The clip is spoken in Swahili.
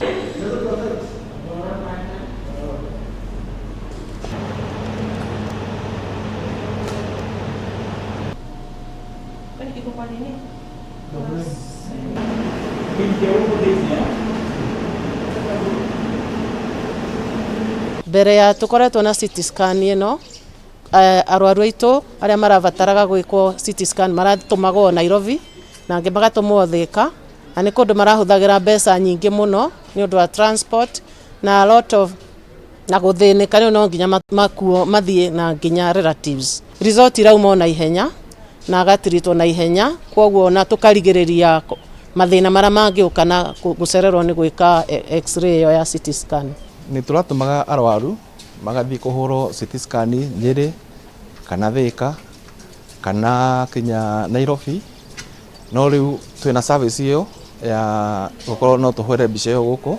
Mbere ya tukoretwo na CT scan ino arwaru aitu aria marabataraga gwikwo CT scan maratumagwo Nairobi na ange magatumwo Thika na ni kundu marahuthagira mbeca nyingi muno ni undu wa transport na a lot of na guthinika ni no nginya makuo mathie na nginya relatives. Result irauma na ihenya na agatiritwo na ihenya kwoguo na tukarigiriria mathina mara mangiuka na gucererwo ni gwika x-ray ya CT scan. Ni turatumaga arwaru magathie kuhurwo CT scan Nyeri kana Thika kana kinya Nairobi, no riu twina service iyo ya gukorwo no tuhwere mbica iyo guku